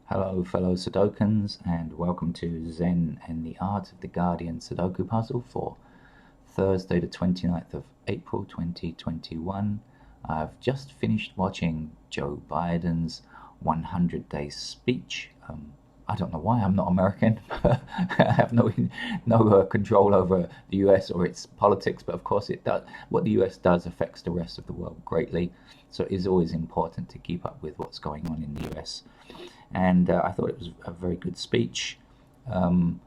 Hello, fellow Sudokans, and welcome to Zen and the Art of the Guardian Sudoku puzzle for Thursday, the 29th of April 2021. I've just finished watching Joe Biden's 100-day speech. I don't know why I'm not American. I have no control over the US or its politics, but of course it does. What the US does affects the rest of the world greatly, so it is always important to keep up with what's going on in the US. And I thought it was a very good speech, um,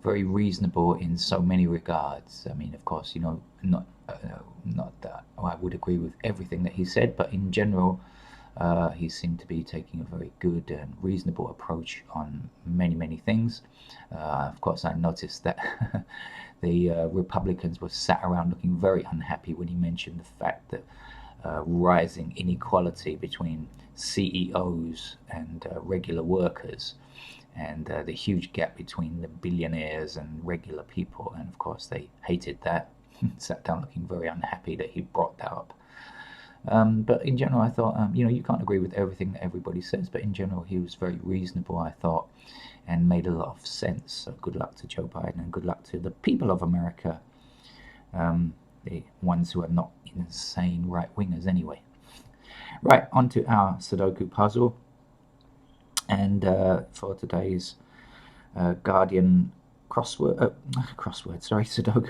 very reasonable in so many regards. I mean, of course, not that I would agree with everything that he said, but in general, he seemed to be taking a very good and reasonable approach on many things. Of course, I noticed that the Republicans were sat around looking very unhappy when he mentioned the fact that rising inequality between CEOs and regular workers, and the huge gap between the billionaires and regular people. And of course, they hated that. Sat down looking very unhappy that he brought that up. But in general, I thought, you can't agree with everything that everybody says, but in general, he was very reasonable, I thought, and made a lot of sense. So good luck to Joe Biden and good luck to the people of America, the ones who are not insane right wingers anyway. Right, on to our Sudoku puzzle. And for today's Guardian Sudoku.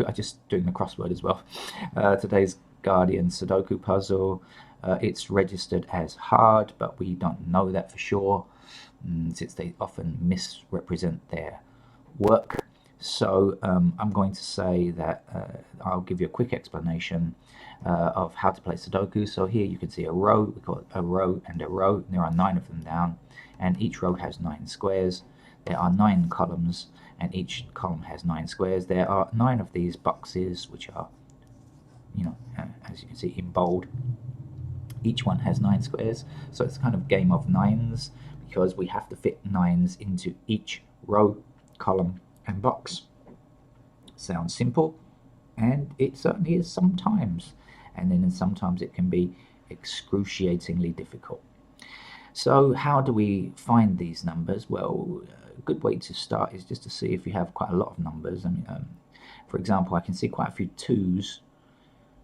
I'm just doing the crossword as well. Today's Guardian Sudoku puzzle. It's registered as hard, but we don't know that for sure, since they often misrepresent their work. So I'm going to say that I'll give you a quick explanation of how to play Sudoku. So here you can see a row. We call it a row and a row. There are 9 of them down, and each row has 9 squares. There are 9 columns, and each column has 9 squares. There are 9 of these boxes, which are, as you can see in bold. Each one has 9 squares, so it's kind of game of nines because we have to fit 9s into each row, column, and box. Sounds simple, and it certainly is sometimes, and then sometimes it can be excruciatingly difficult. So how do we find these numbers? Well, a good way to start is just to see if you have quite a lot of numbers. I mean, for example, I can see quite a few 2s,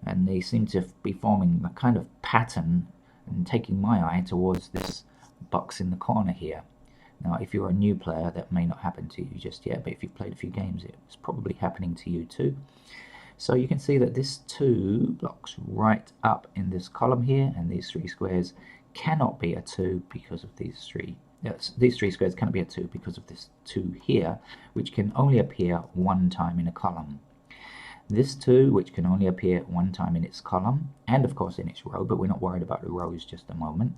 and they seem to be forming a kind of pattern and taking my eye towards this box in the corner here. Now, if you're a new player, that may not happen to you just yet, but if you've played a few games, it's probably happening to you too. So you can see that this 2 blocks right up in this column here, and these 3 squares cannot be a 2 because of these 3. Yes, these 3 squares cannot be a 2 because of this 2 here, which can only appear one time in a column. This 2, which can only appear one time in its column, and of course in its row, but we're not worried about the rows just a moment,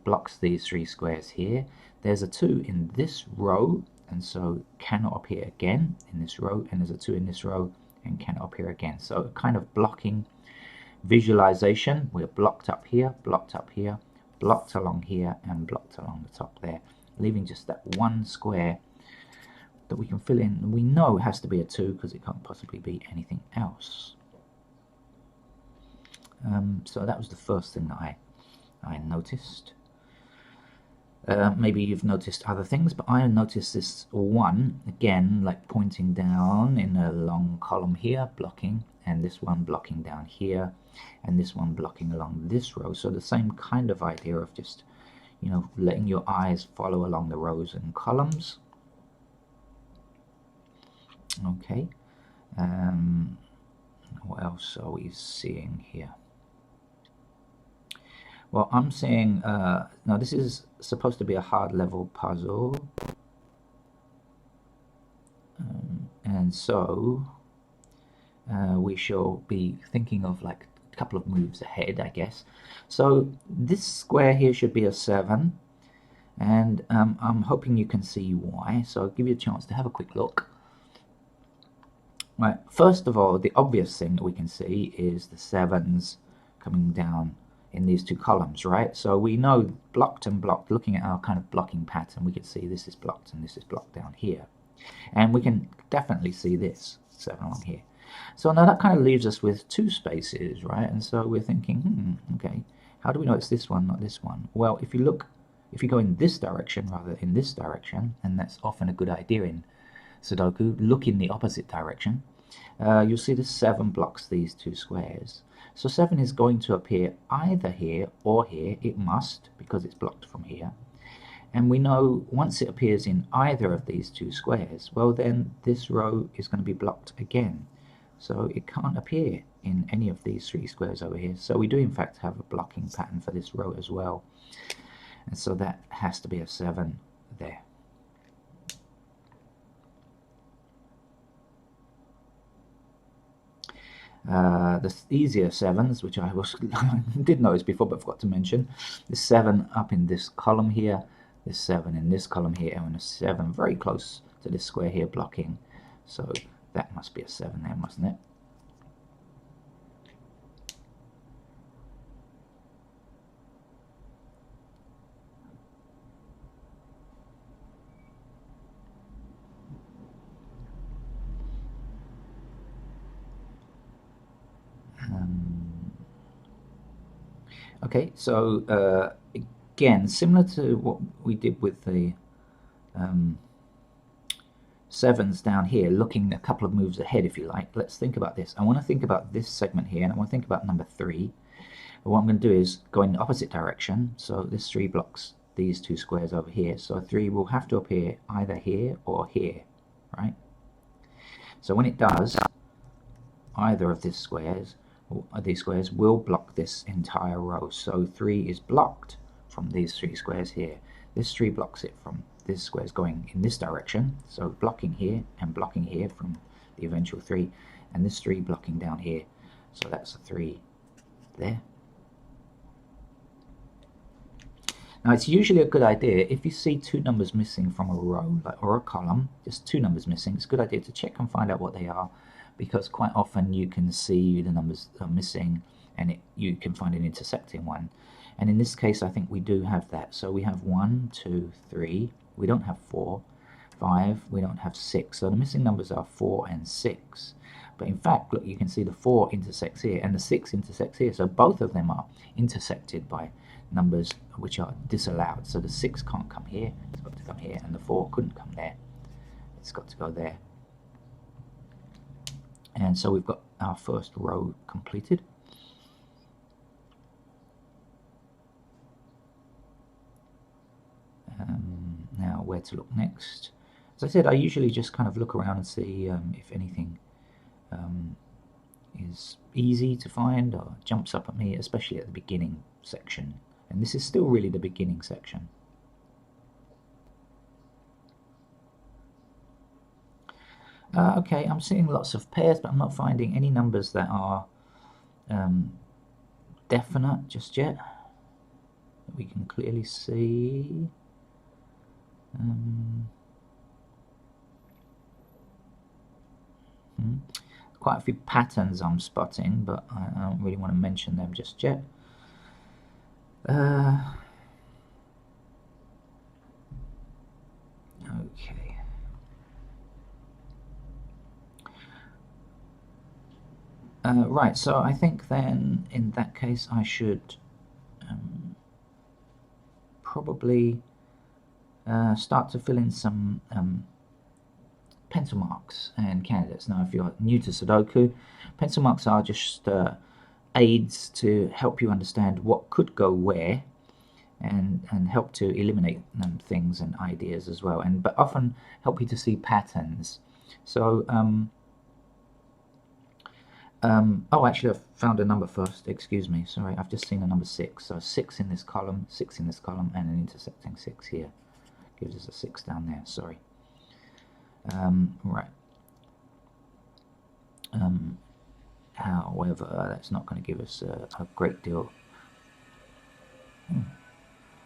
blocks these 3 squares here. There's a 2 in this row, and so cannot appear again in this row, and there's a 2 in this row and cannot appear again. So kind of blocking visualization. We're blocked up here, blocked along here, and blocked along the top there, leaving just that one square that we can fill in. We know it has to be a 2 because it can't possibly be anything else. So that was the first thing that I noticed. Maybe you've noticed other things, but I noticed this 1 again, like pointing down in a long column here, blocking, and this one blocking down here, and this one blocking along this row. So the same kind of idea of just, letting your eyes follow along the rows and columns. Okay, what else are we seeing here? Well, I'm seeing, now this is supposed to be a hard level puzzle, and so we shall be thinking of like a couple of moves ahead, I guess. So this square here should be a 7, and I'm hoping you can see why, so I'll give you a chance to have a quick look. Right, first of all, the obvious thing that we can see is the 7s coming down in these 2 columns, right? So we know blocked and blocked, looking at our kind of blocking pattern, we can see this is blocked and this is blocked down here. And we can definitely see this 7 along here. So now that kind of leaves us with 2 spaces, right? And so we're thinking, okay, how do we know it's this one, not this one? Well, if you look if you go in this direction rather than in this direction, and that's often a good idea in Sudoku, look in the opposite direction, you'll see the 7 blocks these two squares. So 7 is going to appear either here or here. It must, because it's blocked from here. And we know once it appears in either of these two squares, well then this row is going to be blocked again. So it can't appear in any of these 3 squares over here. So we do in fact have a blocking pattern for this row as well. And so that has to be a 7 there. The easier 7s, which I did notice before but forgot to mention, the 7 up in this column here, this 7 in this column here, and a 7 very close to this square here blocking. So that must be a 7 there, mustn't it? Okay, so again, similar to what we did with the 7s down here, looking a couple of moves ahead, if you like. Let's think about this. I want to think about this segment here, and I want to think about number 3. But what I'm going to do is go in the opposite direction. So this 3 blocks these 2 squares over here. So 3 will have to appear either here or here, right? So when it does, either of these squares will block this entire row. So 3 is blocked from these 3 squares here. This 3 blocks it from this square's going in this direction, so blocking here and blocking here from the eventual 3, and this 3 blocking down here. So that's a 3 there. Now it's usually a good idea, if you see 2 numbers missing from a row or a column, just 2 numbers missing, it's a good idea to check and find out what they are, because quite often you can see the numbers are missing and you can find an intersecting one. And in this case I think we do have that. So we have 1, 2, 3, we don't have 4, 5, we don't have 6. So the missing numbers are 4 and 6. But in fact, look, you can see the 4 intersects here and the 6 intersects here. So both of them are intersected by numbers which are disallowed. So the 6 can't come here, it's got to come here, and the 4 couldn't come there, it's got to go there. And so we've got our first row completed. Now where to look next? As I said, I usually just kind of look around and see if anything is easy to find or jumps up at me, especially at the beginning section. And this is still really the beginning section. Okay, I'm seeing lots of pairs, but I'm not finding any numbers that are definite just yet. We can clearly see. Quite a few patterns I'm spotting, but I don't really want to mention them just yet. Okay. Right, so I think then in that case I should probably start to fill in some pencil marks and candidates. Now if you're new to Sudoku, pencil marks are just aids to help you understand what could go where and help to eliminate things and ideas as well, but often help you to see patterns. So oh, actually, I've found a number first. Excuse me. Sorry, I've just seen a number 6. So 6 in this column, 6 in this column, and an intersecting 6 here. Gives us a 6 down there. Sorry. Right. However, that's not going to give us a great deal.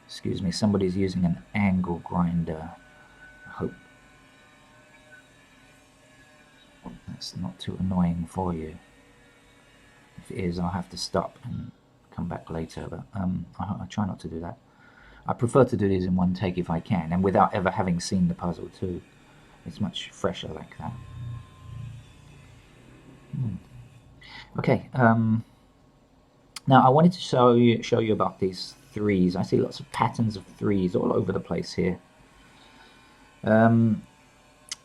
Excuse me. Somebody's using an angle grinder. I hope that's not too annoying for you. If it is, I'll have to stop and come back later, but I try not to do that. I prefer to do these in one take if I can, and without ever having seen the puzzle too. It's much fresher like that. Okay, now I wanted to show you about these threes. I see lots of patterns of threes all over the place here.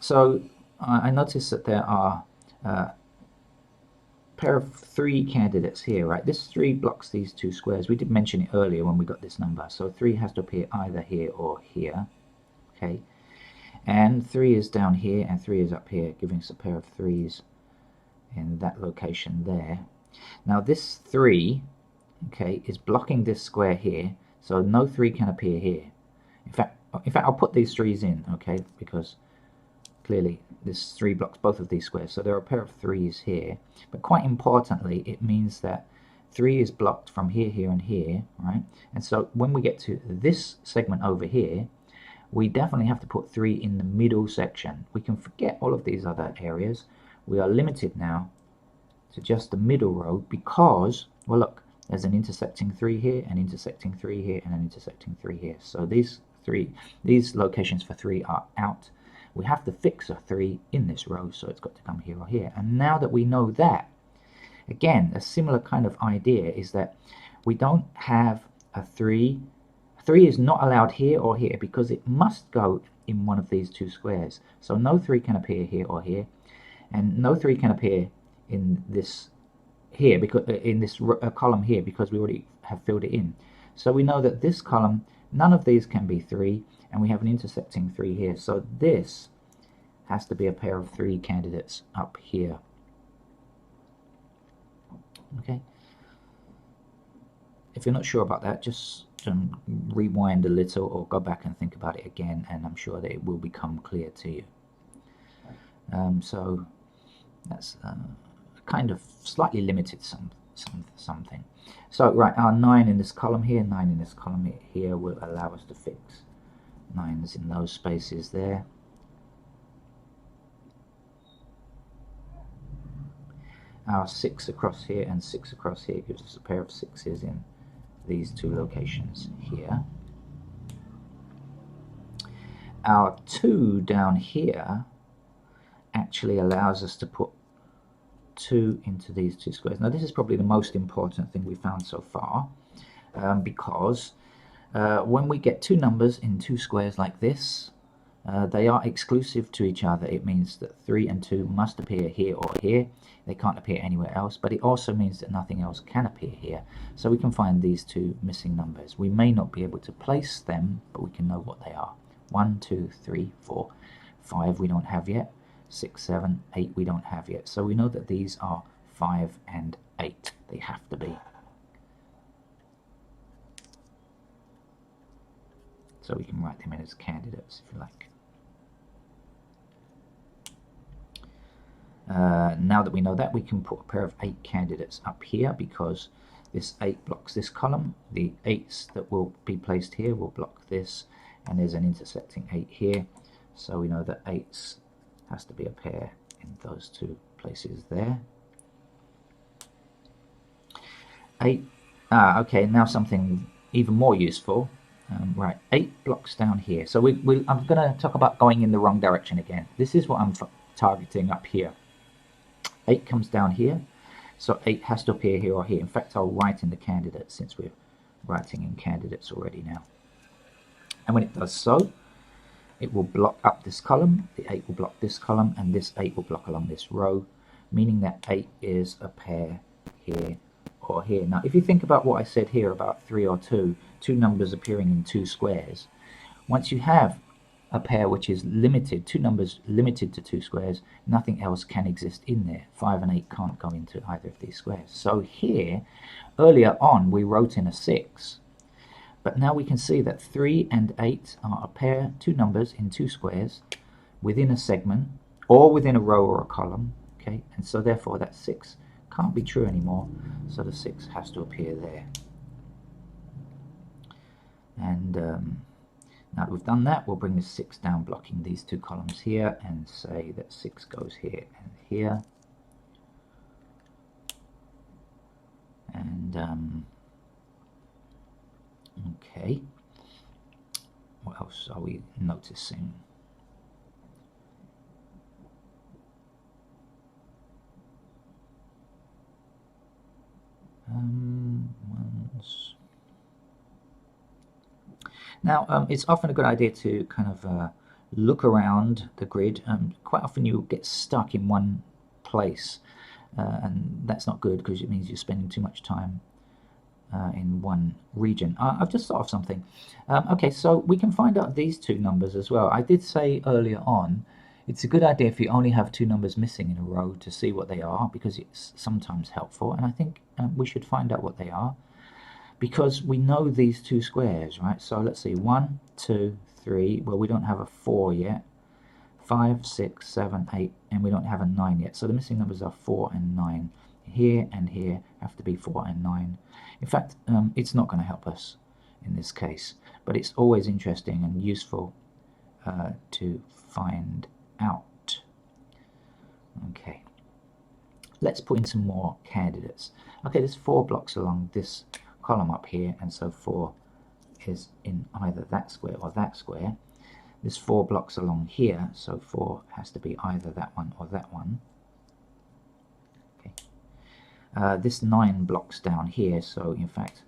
So I notice that there are a pair of 3 candidates here, right? This 3 blocks these 2 squares. We did mention it earlier when we got this number. So 3 has to appear either here or here. Okay. And 3 is down here and 3 is up here, giving us a pair of 3s in that location there. Now this 3, okay, is blocking this square here, so no 3 can appear here. In fact I'll put these 3s in, okay, because clearly this 3 blocks both of these squares, so there are a pair of 3s here. But quite importantly, it means that 3 is blocked from here, here, and here, right? And so when we get to this segment over here, we definitely have to put 3 in the middle section. We can forget all of these other areas. We are limited now to just the middle row because, well, look, there's an intersecting 3 here, an intersecting 3 here, and an intersecting 3 here. So these locations for 3 are out. We have to fix a 3 in this row, so it's got to come here or here. And now that we know that, again, a similar kind of idea is that we don't have a 3. 3 is not allowed here or here because it must go in one of these 2 squares. So no 3 can appear here or here, and no 3 can appear in this here, because in this column here, because we already have filled it in. So we know that this column, none of these can be 3, and we have an intersecting 3 here. So this has to be a pair of 3 candidates up here. Okay. If you're not sure about that, just rewind a little or go back and think about it again, and I'm sure that it will become clear to you. So that's kind of slightly limited something. So right, our 9 in this column here, 9 in this column here will allow us to fix 9s in those spaces there. Our 6 across here and 6 across here gives us a pair of 6s in these 2 locations here. Our 2 down here actually allows us to put 2 into these 2 squares. Now this is probably the most important thing we found so far, because when we get 2 numbers in 2 squares like this, they are exclusive to each other. It means that 3 and 2 must appear here or here. They can't appear anywhere else, but it also means that nothing else can appear here. So we can find these 2 missing numbers. We may not be able to place them, but we can know what they are. 1, 2, 3, 4, 5 we don't have yet. 6, 7, 8 we don't have yet. So we know that these are 5 and 8. They have to be. So we can write them in as candidates if you like. Now that we know that, we can put a pair of 8 candidates up here because this 8 blocks this column. The 8s that will be placed here will block this, and there's an intersecting 8 here. So we know that 8s has to be a pair in those 2 places there. 8. Okay, now something even more useful. Right, 8 blocks down here. So I'm going to talk about going in the wrong direction again. This is what I'm targeting up here. 8 comes down here, so 8 has to appear here or here. In fact, I'll write in the candidates since we're writing in candidates already now. And when it does so, it will block up this column, the 8 will block this column, and this 8 will block along this row, meaning that 8 is a pair here or here. Now, if you think about what I said here about 3 or 2 numbers appearing in 2 squares, once you have a pair which is limited, 2 numbers limited to 2 squares, nothing else can exist in there. 5 and 8 can't go into either of these squares. So here, earlier on, we wrote in a 6, but now we can see that 3 and 8 are a pair, 2 numbers in 2 squares within a segment or within a row or a column. Okay, and so therefore that 6 can't be true anymore, so the 6 has to appear there. And now that we've done that, we'll bring the 6 down, blocking these 2 columns here, and say that 6 goes here and here. And okay, what else are we noticing? Ones. Now, it's often a good idea to kind of look around the grid. Quite often you get stuck in one place, and that's not good because it means you're spending too much time in one region. I've just thought of something. Okay, so we can find out these two numbers as well. I did say earlier on, it's a good idea if you only have two numbers missing in a row to see what they are, because it's sometimes helpful, and I think we should find out what they are, because we know these two squares, right? So let's see, 1, 2, 3, well, we don't have a 4 yet, 5, 6, 7, 8, and we don't have a 9 yet. So the missing numbers are 4 and 9. Here and here have to be 4 and 9. In fact, it's not going to help us in this case, but it's always interesting and useful to find out. Okay, let's put in some more candidates. Okay, there's 4 blocks along this column up here, and so 4 is in either that square or that square. There's 4 blocks along here, so 4 has to be either that one or that one. Okay. This 9 blocks down here, so in fact,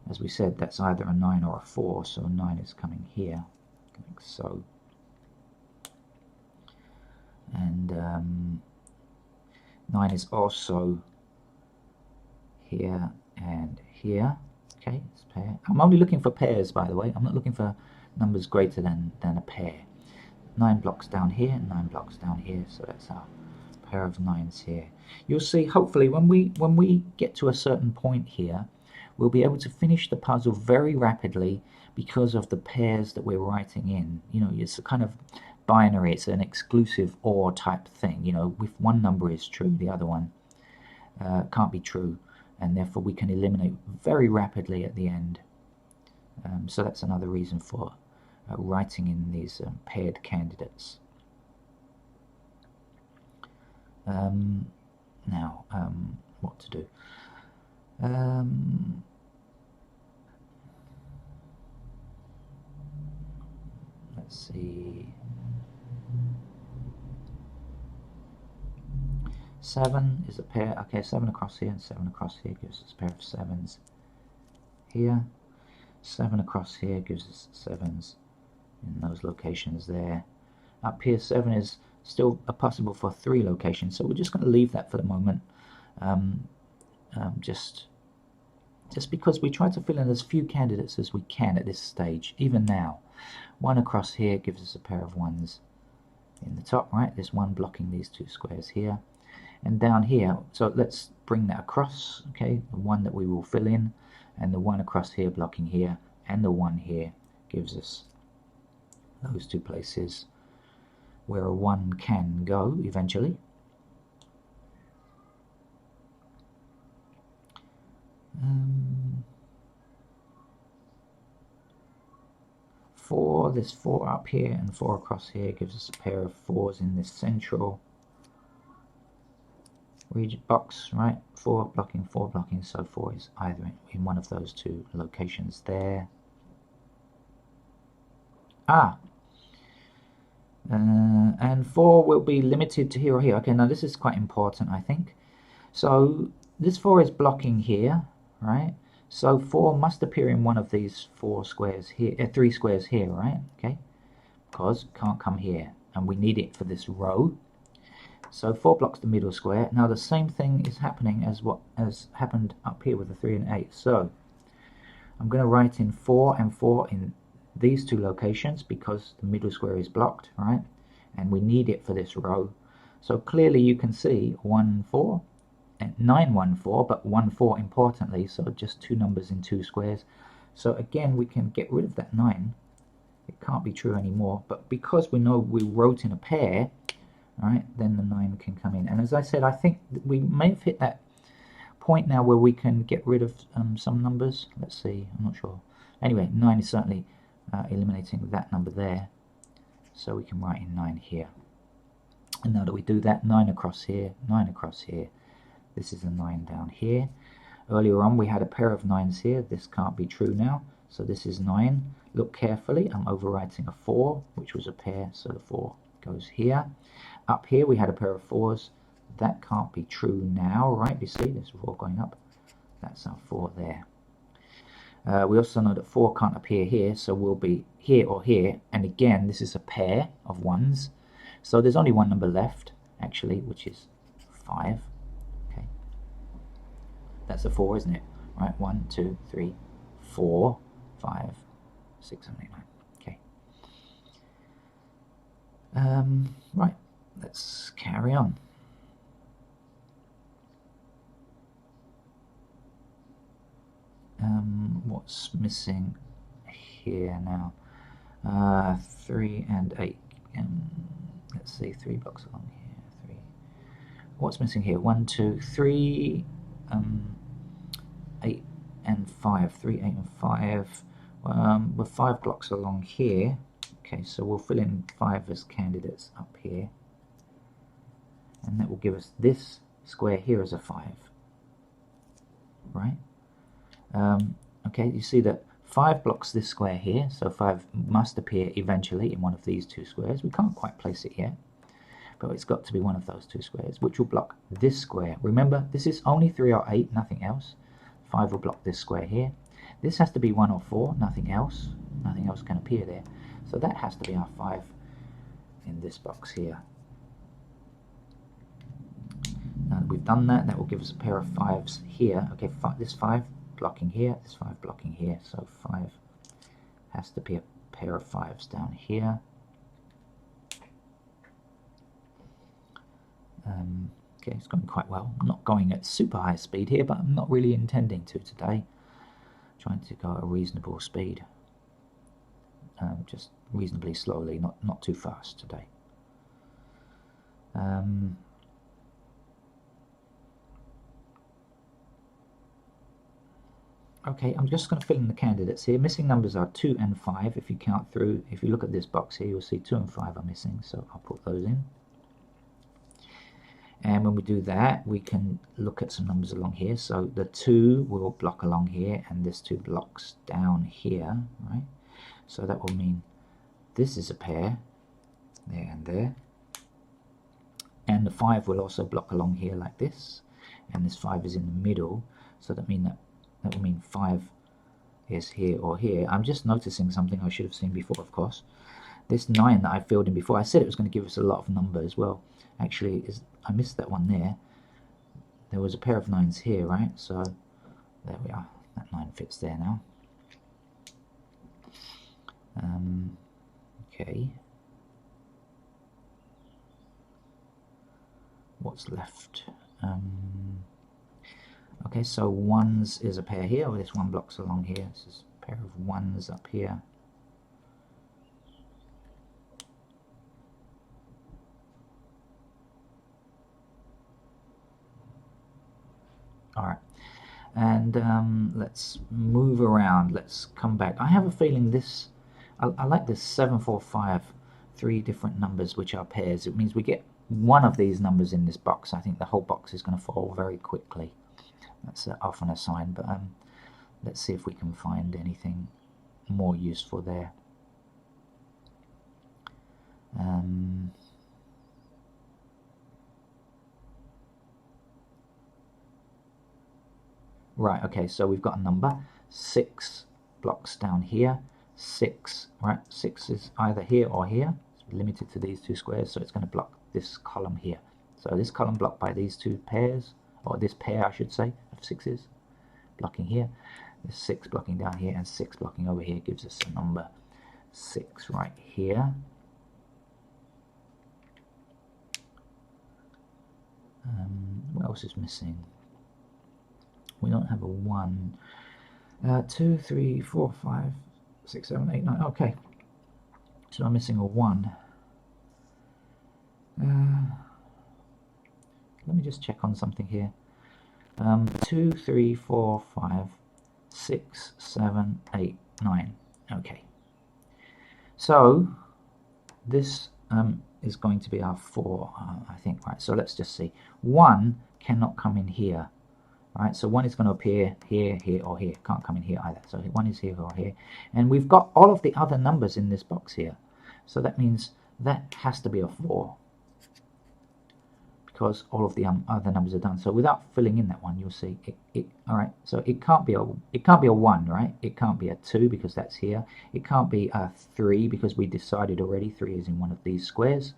as we said, that's either a 9 or a 4, so 9 is coming here, like so. And 9 is also here and here. Okay, it's a pair. I'm only looking for pairs, by the way. I'm not looking for numbers greater than a pair. 9 blocks down here, 9 blocks down here, so that's our pair of 9s here. You'll see, hopefully, when we get to a certain point here, we'll be able to finish the puzzle very rapidly because of the pairs that we're writing in. You know, it's a kind of binary, it's an exclusive OR type thing. You know, if one number is true, the other one can't be true, and therefore we can eliminate very rapidly at the end. So that's another reason for writing in these paired candidates. Now, what to do? Let's see. 7 is a pair. Okay, 7 across here and 7 across here gives us a pair of 7s here. 7 across here gives us 7s in those locations there. Up here, 7 is still possible for 3 locations, so we're just going to leave that for the moment. Just because we try to fill in as few candidates as we can at this stage, even now. 1 across here gives us a pair of 1s in the top right. There's 1 blocking these 2 squares here. And down here, so let's bring that across, okay, the 1 that we will fill in, and the 1 across here blocking here, and the 1 here gives us those 2 places where a 1 can go eventually. There's 4 up here and 4 across here gives us a pair of 4s in this central region box, right? 4 blocking, so 4 is either in one of those 2 locations there. And 4 will be limited to here or here. Okay, now this is quite important, I think. So this 4 is blocking here, right? So 4 must appear in one of these 4 squares here, 3 squares here, right? Okay, because it can't come here, and we need it for this row. So 4 blocks the middle square. Now the same thing is happening as what has happened up here with the 3 and 8. So I'm going to write in 4 and 4 in these 2 locations because the middle square is blocked, right? And we need it for this row. So clearly you can see 1, 4, and 9, 1, 4, but 1, 4 importantly, so just 2 numbers in 2 squares. So again, we can get rid of that 9. It can't be true anymore, but because we know we wrote in a pair, right, then the 9 can come in. And as I said, I think we may have hit that point now where we can get rid of some numbers. Let's see, I'm not sure. Anyway, 9 is certainly eliminating that number there, so we can write in 9 here. And now that we do that, 9 across here, 9 across here, this is a 9 down here. Earlier on we had a pair of 9s here. This can't be true now, so this is 9. Look carefully, I'm overwriting a 4, which was a pair, so the 4 goes here. Up here we had a pair of 4s. That can't be true now, right? You see, there's 4 going up. That's our 4 there. We also know that 4 can't appear here, so we'll be here or here. And again, this is a pair of 1s. So there's only one number left, actually, which is 5. Okay, that's a 4, isn't it? Right, 1, 2, 3, 4, 5, 6, 7, 8, 9. Okay. Right, let's carry on. What's missing here now? 3 and 8. Let's see, 3 blocks along here. 3. What's missing here? 1, 2, 3, 8 and 5. 3, 8 and 5. We're 5 blocks along here. Okay, so we'll fill in 5 as candidates up here. And that will give us this square here as a 5. Right? Okay, you see that 5 blocks this square here, so 5 must appear eventually in one of these 2 squares. We can't quite place it yet, but it's got to be one of those 2 squares, which will block this square. Remember, this is only 3 or 8, nothing else. 5 will block this square here. This has to be 1 or 4, nothing else. Nothing else can appear there. So that has to be our 5 in this box here. Now that we've done that, that will give us a pair of 5s here. Okay, this 5 blocking here, this 5 blocking here, so 5 has to be a pair of 5s down here. Okay, it's going quite well. I'm not going at super high speed here, but I'm not really intending to today. Trying to go at a reasonable speed, just reasonably slowly, not too fast today. Okay, I'm just going to fill in the candidates here. Missing numbers are 2 and 5. If you count through, if you look at this box here, you'll see 2 and 5 are missing, so I'll put those in. And when we do that, we can look at some numbers along here. So the 2 will block along here, and this 2 blocks down here, right? So that will mean this is a pair, there and there. And the 5 will also block along here like this, and this 5 is in the middle, so that will mean 5 is here or here. I'm just noticing something I should have seen before, of course. This 9 that I filled in before, I said it was going to give us a lot of numbers. Well, actually, I missed that one there. There was a pair of 9s here, right? So there we are. That 9 fits there now. Okay. What's left? Okay, so 1s is a pair here. Well, this 1 blocks along here. This is a pair of 1s up here. Alright, and let's move around. Let's come back. I have a feeling this, I like this 7, 4, 5, 3 different numbers which are pairs. It means we get one of these numbers in this box. I think the whole box is going to fall very quickly. That's often a sign, but let's see if we can find anything more useful there. Right, okay, so we've got a number, 6 blocks down here, 6, right? 6 is either here or here. It's limited to these 2 squares, so it's going to block this column here. So this column blocked by these 2 pairs, or this pair I should say, of 6s, blocking here. There's 6 blocking down here and 6 blocking over here gives us a number 6 right here. What else is missing? We don't have a 1. 2, 3, 4, 5, 6, 7, 8, 9. Okay. So I'm missing a 1. Let me just check on something here. 2, 3, 4, 5, 6, 7, 8, 9. Okay. So this is going to be our 4, I think, right? So let's just see. 1 cannot come in here. Right, so 1 is going to appear here, here, or here. Can't come in here either. So 1 is here or here. And we've got all of the other numbers in this box here. So that means that has to be a 4. because all of the other numbers are done. So without filling in that one, you'll see it. All right. So it can't be a 1, right? It can't be a 2 because that's here. It can't be a 3 because we decided already 3 is in one of these squares.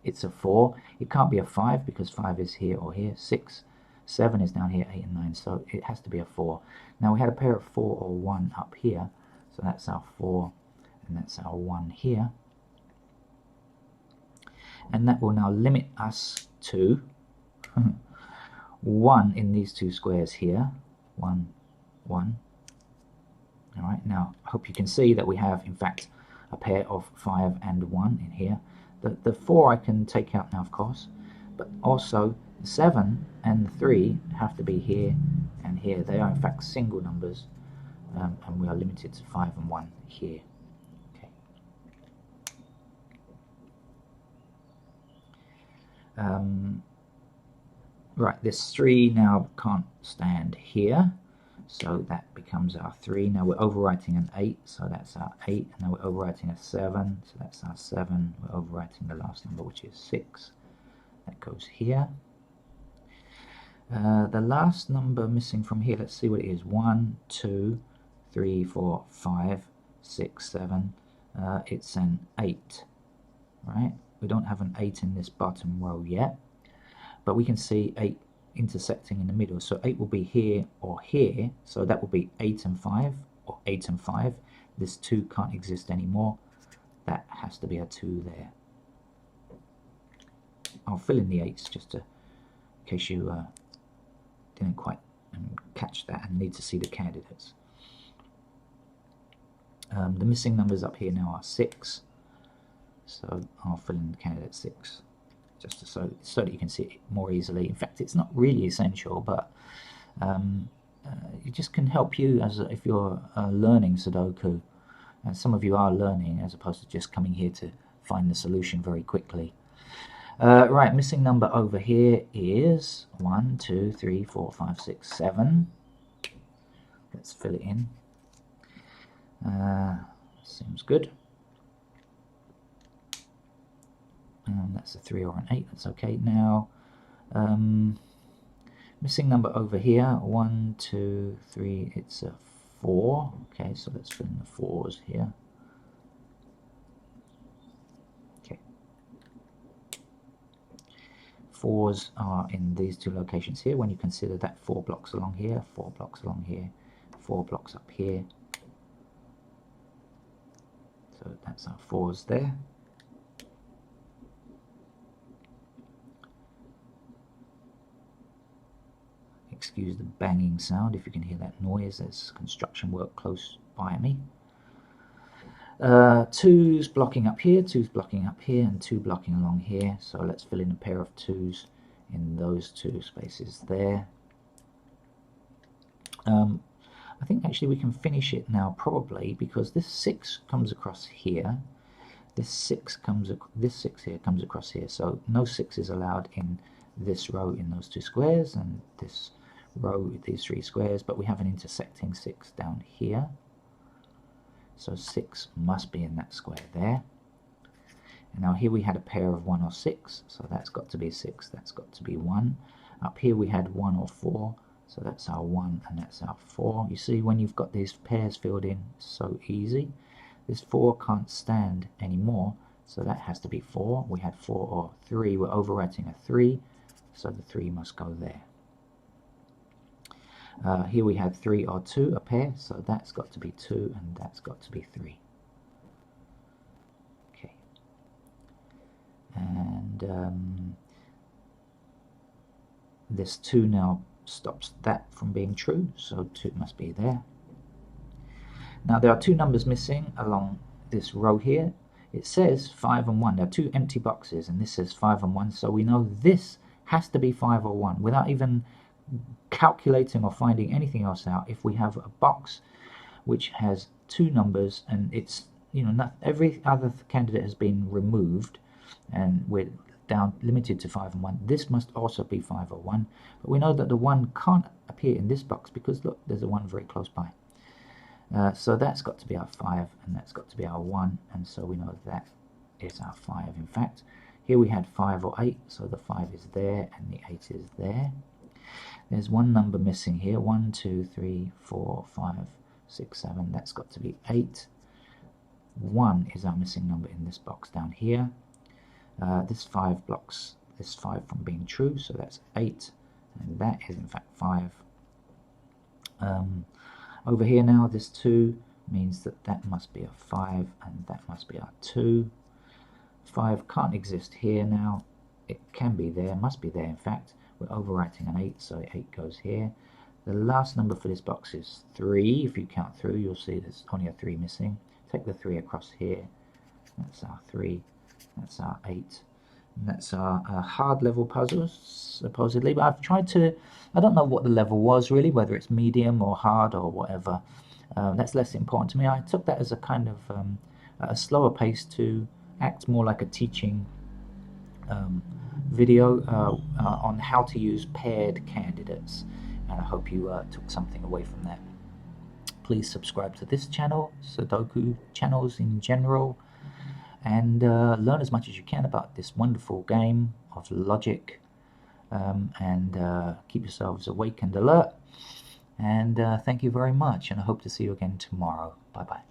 It's a 4. It can't be a 5 because 5 is here or here. 6, 7 is down here, 8 and 9. So it has to be a 4. Now we had a pair of 4 or 1 up here. So that's our 4 and that's our 1 here. And that will now limit us to 1 in these two squares here. 1, 1. All right, now I hope you can see that we have, in fact, a pair of 5 and 1 in here. The 4 I can take out now, of course, but also the 7 and the 3 have to be here and here. They are, in fact, single numbers, and we are limited to 5 and 1 here. Right, this 3 now can't stand here, so that becomes our 3. Now we're overwriting an 8, so that's our 8. And now we're overwriting a 7, so that's our 7. We're overwriting the last number, which is 6. That goes here. The last number missing from here, let's see what it is. 1, 2, 3, 4, 5, 6, 7. It's an 8, right? We don't have an 8 in this bottom row yet, but we can see 8 intersecting in the middle. So 8 will be here or here, so that will be 8 and 5, or 8 and 5. This 2 can't exist anymore. That has to be a 2 there. I'll fill in the 8s just in case you didn't quite catch that and need to see the candidates. The missing numbers up here now are 6. So I'll fill in the candidate 6, just so that you can see it more easily. In fact, it's not really essential, but it just can help you if you're learning Sudoku. And some of you are learning, as opposed to just coming here to find the solution very quickly. Right, missing number over here is 1, 2, 3, 4, 5, 6, 7. Let's fill it in. Seems good. That's a 3 or an 8, that's okay. Now, missing number over here, 1, 2, 3, it's a 4. Okay, so let's fill in the 4s here. Okay. 4s are in these two locations here. When you consider that 4 blocks along here, 4 blocks along here, 4 blocks up here. So that's our 4s there. Excuse the banging sound if you can hear that noise. There's construction work close by me. 2s blocking up here, 2s blocking up here, and 2 blocking along here. So let's fill in a pair of 2s in those 2 spaces there. I think actually we can finish it now, probably, because this 6 comes across here. This 6 here comes across here. So no 6 is allowed in this row in those 2 squares, and this row with these 3 squares, but we have an intersecting 6 down here. So 6 must be in that square there. And now here we had a pair of 1 or 6, so that's got to be 6, that's got to be 1. Up here we had 1 or 4, so that's our 1 and that's our 4. You see, when you've got these pairs filled in, it's so easy. This 4 can't stand anymore, so that has to be 4. We had 4 or 3, we're overwriting a 3, so the 3 must go there. Here we had 3 or 2, a pair, so that's got to be 2 and that's got to be 3. Okay. And this 2 now stops that from being true, so 2 must be there. Now there are 2 numbers missing along this row here. It says 5 and 1. There are 2 empty boxes, and this says 5 and 1, so we know this has to be 5 or 1 without even calculating or finding anything else out. If we have a box which has 2 numbers and it's, you know, not every other candidate has been removed and we're down limited to 5 and 1, this must also be 5 or 1, but we know that the 1 can't appear in this box because look, there's a 1 very close by. So that's got to be our 5 and that's got to be our 1, and so we know that is our 5. In fact, Here we had 5 or 8, so the 5 is there and the 8 is there. There's one number missing here. 1, 2, 3, 4, 5, 6, 7. That's got to be 8. 1 is our missing number in this box down here. This 5 blocks this 5 from being true, so that's 8, and that is in fact 5. Over here now, this 2 means that that must be a 5, and that must be our 2. 5 can't exist here now. It can be there, must be there in fact. We're overwriting an 8, so 8 goes here. The last number for this box is 3. If you count through, you'll see there's only a 3 missing. Take the 3 across here. That's our 3. That's our 8. And that's our hard level puzzles, supposedly. But I've tried to, I don't know what the level was really, whether it's medium or hard or whatever. That's less important to me. I took that as a kind of a slower pace to act more like a teaching video on how to use paired candidates, and I hope you took something away from that. Please subscribe to this channel, Sudoku channels in general, and learn as much as you can about this wonderful game of logic, and keep yourselves awake and alert, and thank you very much, and I hope to see you again tomorrow. Bye bye.